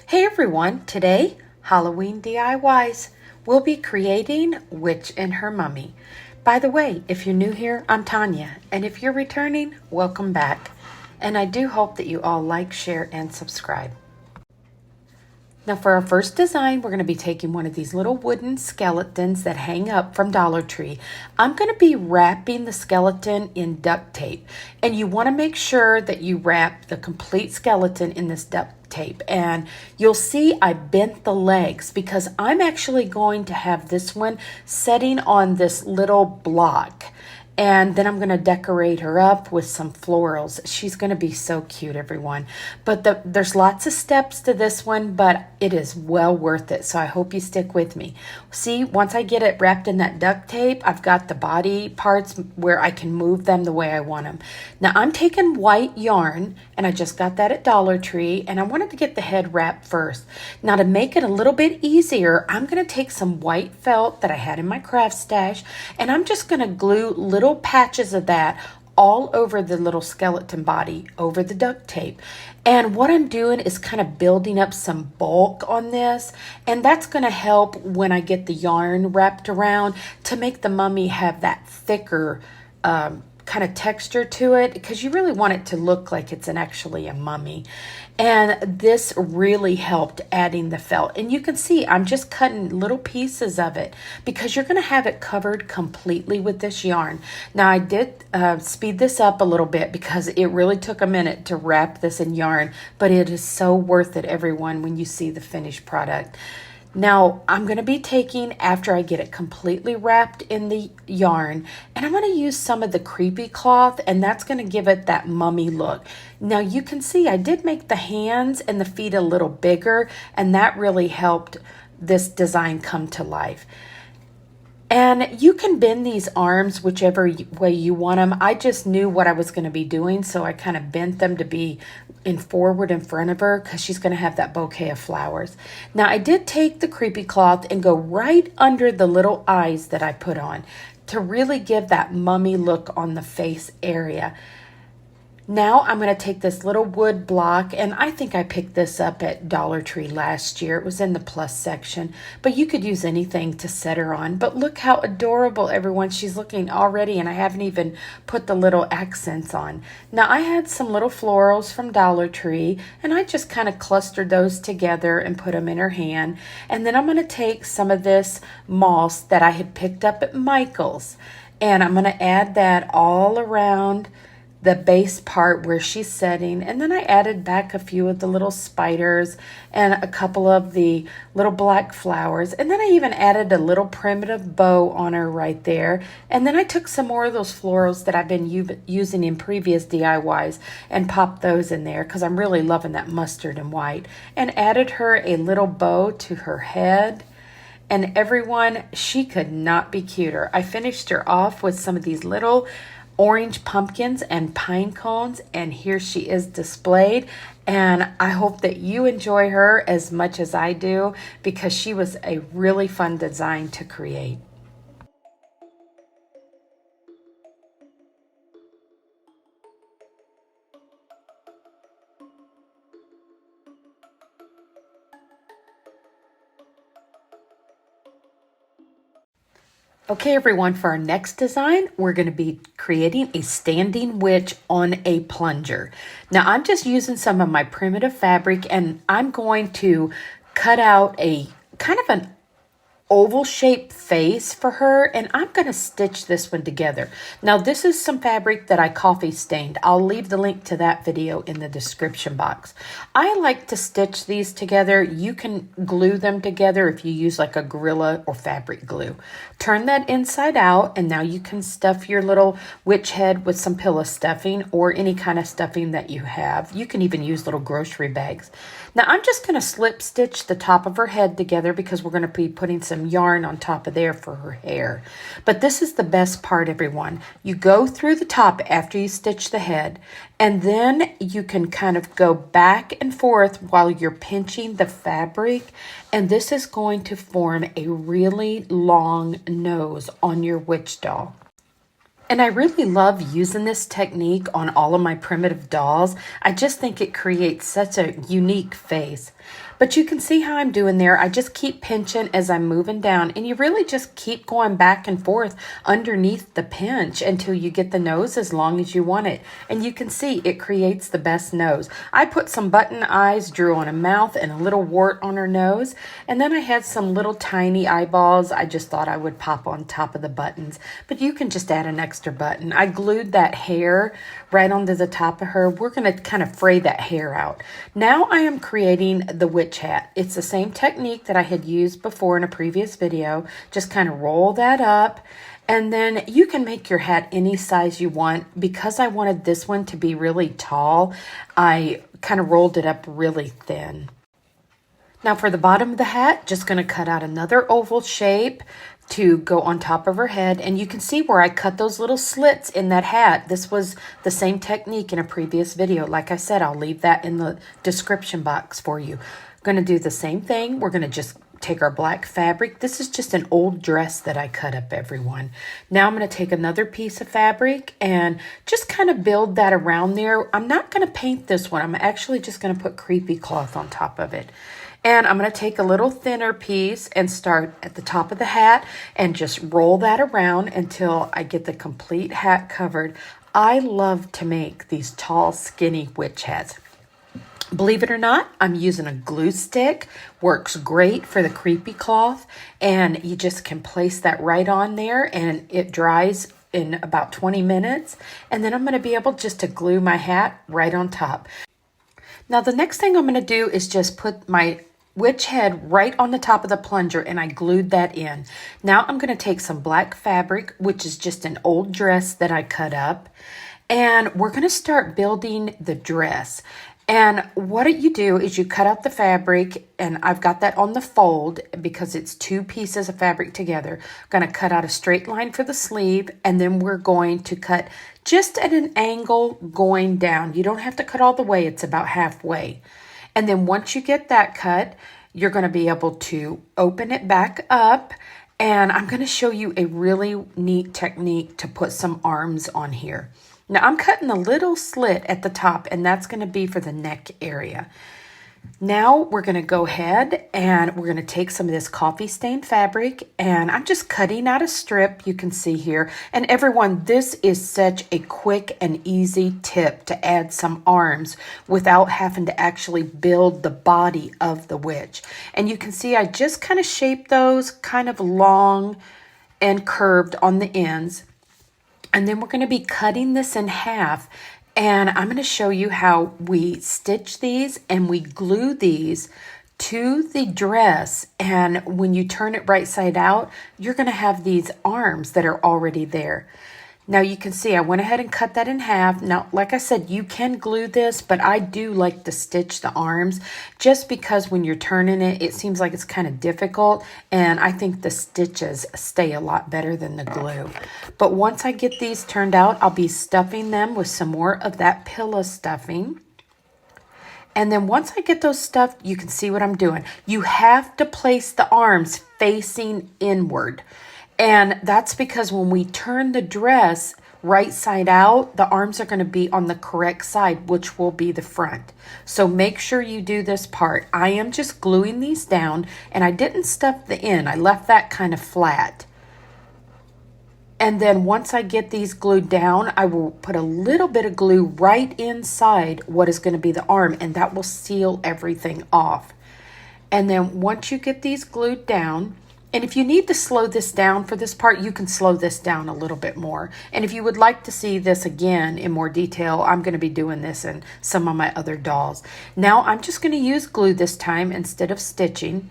Hey everyone, today, Halloween DIYs. We'll be creating Witch and Her Mummy. By the way, if you're new here, I'm Tonya, and if you're returning, welcome back. And I do hope that you all like, share, and subscribe. Now for our first design, we're going to be taking one of these little wooden skeletons that hang up from Dollar Tree. I'm going to be wrapping the skeleton in duct tape. And you want to make sure that you wrap the complete skeleton in this duct tape. And you'll see I bent the legs because I'm actually going to have this one setting on this little block. And then I'm going to decorate her up with some florals. She's going to be so cute, everyone. But there's lots of steps to this one, but it is well worth it. So I hope you stick with me. See, once I get it wrapped in that duct tape, I've got the body parts where I can move them the way I want them. Now I'm taking white yarn, and I just got that at Dollar Tree, and I wanted to get the head wrapped first. Now to make it a little bit easier, I'm going to take some white felt that I had in my craft stash, and I'm just going to glue little patches of that all over the little skeleton body over the duct tape. And what I'm doing is kind of building up some bulk on this, and that's going to help when I get the yarn wrapped around to make the mummy have that thicker kind of texture to it, because you really want it to look like it's actually a mummy. And this really helped adding the felt. And you can see I'm just cutting little pieces of it because you're going to have it covered completely with this yarn. Now I did speed this up a little bit because it really took a minute to wrap this in yarn, but it is so worth it, everyone, when you see the finished product. Now, I'm going to be taking, after I get it completely wrapped in the yarn, and I'm going to use some of the creepy cloth, and that's going to give it that mummy look. Now, you can see I did make the hands and the feet a little bigger, and that really helped this design come to life. And you can bend these arms whichever way you want them. I just knew what I was going to be doing, so I kind of bent them to be forward in front of her because she's going to have that bouquet of flowers. Now, I did take the creepy cloth and go right under the little eyes that I put on to really give that mummy look on the face area. Now I'm going to take this little wood block, and I think I picked this up at Dollar Tree last year. It was in the plus section, but you could use anything to set her on. But look how adorable, everyone, she's looking already, and I haven't even put the little accents on. Now I had some little florals from Dollar Tree, and I just kind of clustered those together and put them in her hand. And then I'm going to take some of this moss that I had picked up at Michael's, and I'm going to add that all around the base part where she's setting. And then I added back a few of the little spiders and a couple of the little black flowers. And then I even added a little primitive bow on her right there. And then I took some more of those florals that I've been using in previous DIYs and popped those in there because I'm really loving that mustard and white. And added her a little bow to her head. And everyone, she could not be cuter. I finished her off with some of these little orange pumpkins and pine cones, and here she is displayed. And I hope that you enjoy her as much as I do because she was a really fun design to create. Okay, everyone, for our next design, we're going to be creating a standing witch on a plunger. Now, I'm just using some of my primitive fabric, and I'm going to cut out a kind of an oval shaped face for her, and I'm going to stitch this one together. Now this is some fabric that I coffee stained. I'll leave the link to that video in the description box. I like to stitch these together. You can glue them together if you use like a Gorilla or fabric glue. Turn that inside out, and now you can stuff your little witch head with some pillow stuffing or any kind of stuffing that you have. You can even use little grocery bags. Now I'm just going to slip stitch the top of her head together because we're going to be putting some yarn on top of there for her hair. But this is the best part, everyone. You go through the top after you stitch the head, and then you can kind of go back and forth while you're pinching the fabric, and this is going to form a really long nose on your witch doll. And I really love using this technique on all of my primitive dolls. I just think it creates such a unique face. But you can see how I'm doing there. I just keep pinching as I'm moving down, and you really just keep going back and forth underneath the pinch until you get the nose as long as you want it. And you can see it creates the best nose. I put some button eyes, drew on a mouth and a little wart on her nose, and then I had some little tiny eyeballs I just thought I would pop on top of the buttons. But you can just add an extra button. I glued that hair right onto the top of her. We're going to kind of fray that hair out. Now I am creating the witch hat. It's the same technique that I had used before in a previous video. Just kind of roll that up, and then you can make your hat any size you want. Because I wanted this one to be really tall, I kind of rolled it up really thin. Now for the bottom of the hat, just going to cut out another oval shape to go on top of her head. And you can see where I cut those little slits in that hat. This was the same technique in a previous video. Like I said, I'll leave that in the description box for you. Going to do the same thing. We're going to just take our black fabric. This is just an old dress that I cut up, everyone. Now I'm going to take another piece of fabric and just kind of build that around there. I'm not going to paint this one. I'm actually just going to put creepy cloth on top of it. And I'm going to take a little thinner piece and start at the top of the hat and just roll that around until I get the complete hat covered. I love to make these tall, skinny witch hats. Believe it or not, I'm using a glue stick. Works great for the creepy cloth. And you just can place that right on there and it dries in about 20 minutes. And then I'm going to be able just to glue my hat right on top. Now the next thing I'm going to do is just put my witch head right on the top of the plunger, and I glued that in. Now I'm going to take some black fabric, which is just an old dress that I cut up, and we're going to start building the dress. And what you do is you cut out the fabric, and I've got that on the fold because it's two pieces of fabric together. I'm going to cut out a straight line for the sleeve, and then we're going to cut just at an angle going down. You don't have to cut all the way. It's about halfway. And then once you get that cut, you're going to be able to open it back up. And I'm going to show you a really neat technique to put some arms on here. Now I'm cutting a little slit at the top, and that's going to be for the neck area. Now we're going to go ahead and we're going to take some of this coffee stained fabric, and I'm just cutting out a strip you can see here. And everyone, this is such a quick and easy tip to add some arms without having to actually build the body of the witch. And you can see I just kind of shaped those kind of long and curved on the ends. And then we're going to be cutting this in half. And I'm going to show you how we stitch these and we glue these to the dress. And when you turn it right side out, you're going to have these arms that are already there. Now you can see I went ahead and cut that in half. Now, like I said, you can glue this, but I do like to stitch the arms just because when you're turning it, it seems like it's kind of difficult. And I think the stitches stay a lot better than the glue. But once I get these turned out, I'll be stuffing them with some more of that pillow stuffing. And then once I get those stuffed, you can see what I'm doing. You have to place the arms facing inward. And that's because when we turn the dress right side out, the arms are going to be on the correct side, which will be the front. So make sure you do this part. I am just gluing these down, and I didn't stuff the end. I left that kind of flat. And then once I get these glued down, I will put a little bit of glue right inside what is going to be the arm, and that will seal everything off. And then once you get these glued down, and if you need to slow this down for this part, you can slow this down a little bit more. And if you would like to see this again in more detail, I'm going to be doing this in some of my other dolls. Now I'm just going to use glue this time instead of stitching.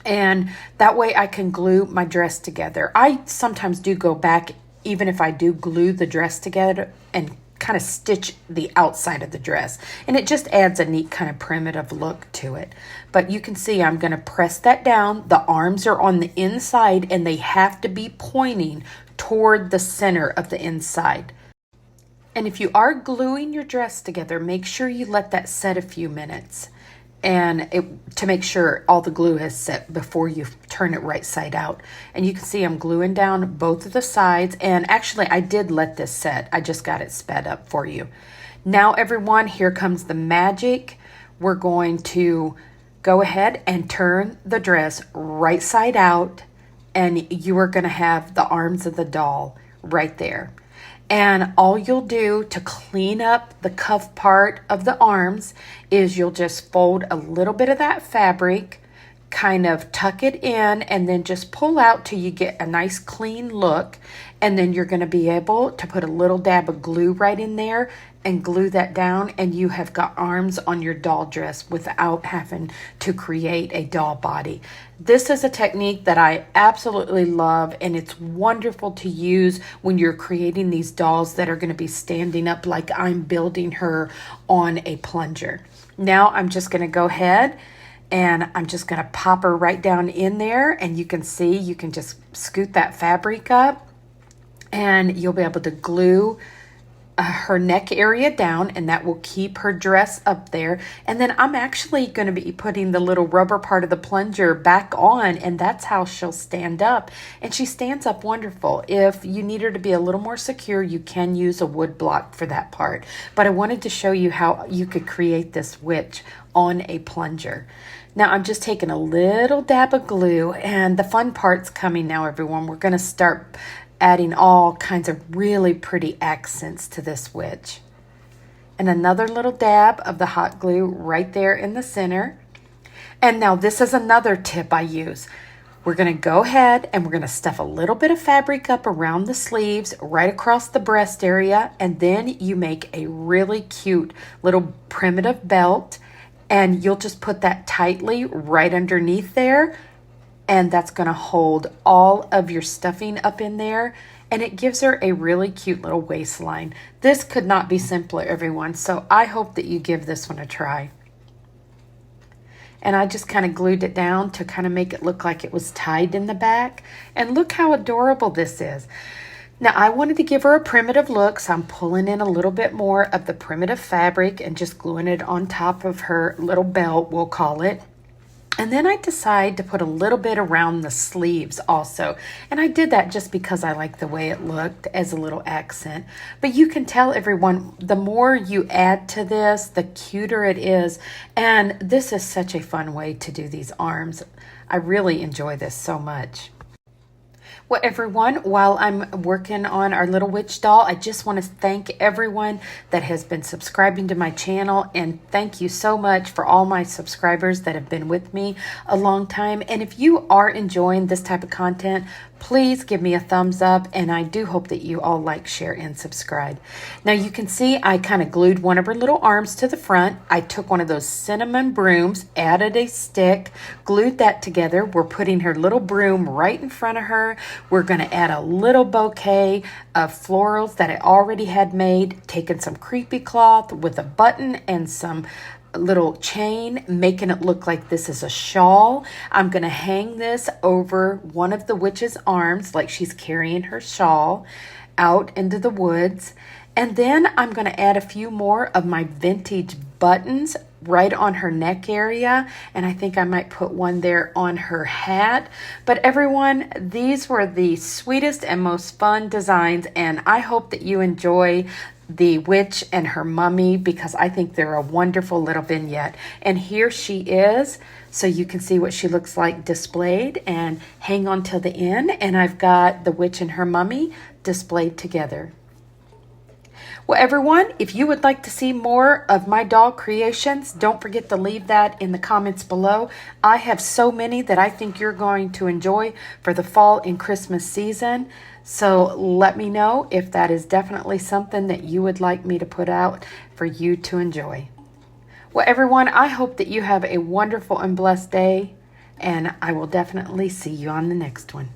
And that way I can glue my dress together. I sometimes do go back, even if I do glue the dress together, and kind of stitch the outside of the dress, and it just adds a neat kind of primitive look to it. But you can see I'm going to press that down. The arms are on the inside, and they have to be pointing toward the center of the inside. And if you are gluing your dress together, make sure you let that set a few minutes. and to make sure all the glue has set before you turn it right side out. And you can see I'm gluing down both of the sides, and actually I did let this set. I just got it sped up for you. Now everyone, here comes the magic. We're going to go ahead and turn the dress right side out, and you are going to have the arms of the doll right there. And all you'll do to clean up the cuff part of the arms is you'll just fold a little bit of that fabric, kind of tuck it in, and then just pull out till you get a nice clean look. And then you're going to be able to put a little dab of glue right in there and glue that down, and you have got arms on your doll dress without having to create a doll body. This is a technique that I absolutely love, and it's wonderful to use when you're creating these dolls that are going to be standing up like I'm building her on a plunger. Now I'm just going to go ahead and I'm just going to pop her right down in there, and you can see you can just scoot that fabric up and you'll be able to glue her neck area down, and that will keep her dress up there. And then I'm actually going to be putting the little rubber part of the plunger back on, and that's how she'll stand up. And she stands up wonderful. If you need her to be a little more secure, you can use a wood block for that part. But I wanted to show you how you could create this witch on a plunger. Now I'm just taking a little dab of glue, and the fun part's coming now, everyone. We're going to start adding all kinds of really pretty accents to this witch. And another little dab of the hot glue right there in the center. And now this is another tip I use. We're going to go ahead and we're going to stuff a little bit of fabric up around the sleeves, right across the breast area, and then you make a really cute little primitive belt, and you'll just put that tightly right underneath there. And that's going to hold all of your stuffing up in there, and it gives her a really cute little waistline. This could not be simpler, everyone, so I hope that you give this one a try. And I just kind of glued it down to kind of make it look like it was tied in the back. And look how adorable this is. Now I wanted to give her a primitive look, so I'm pulling in a little bit more of the primitive fabric and just gluing it on top of her little belt, we'll call it. And then I decide to put a little bit around the sleeves also. And I did that just because I like the way it looked as a little accent. But you can tell, everyone, the more you add to this, the cuter it is. And this is such a fun way to do these arms. I really enjoy this so much. Well, everyone, while I'm working on our little witch doll, I just want to thank everyone that has been subscribing to my channel, and thank you so much for all my subscribers that have been with me a long time. And if you are enjoying this type of content, please give me a thumbs up, and I do hope that you all like, share, and subscribe. Now you can see I kind of glued one of her little arms to the front. I took one of those cinnamon brooms, added a stick, glued that together. We're putting her little broom right in front of her. We're going to add a little bouquet of florals that I already had made, taking some creepy cloth with a button and some little chain, making it look like this is a shawl. I'm going to hang this over one of the witch's arms like she's carrying her shawl out into the woods. And then I'm going to add a few more of my vintage buttons right on her neck area, and I think I might put one there on her hat. But everyone, these were the sweetest and most fun designs, and I hope that you enjoy the witch and her mummy, because I think they're a wonderful little vignette. And here she is, so you can see what she looks like displayed, and hang on till the end, and I've got the witch and her mummy displayed together. Well, everyone, if you would like to see more of my doll creations, don't forget to leave that in the comments below. I have so many that I think you're going to enjoy for the fall and Christmas season. So let me know if that is definitely something that you would like me to put out for you to enjoy. Well, everyone, I hope that you have a wonderful and blessed day, and I will definitely see you on the next one.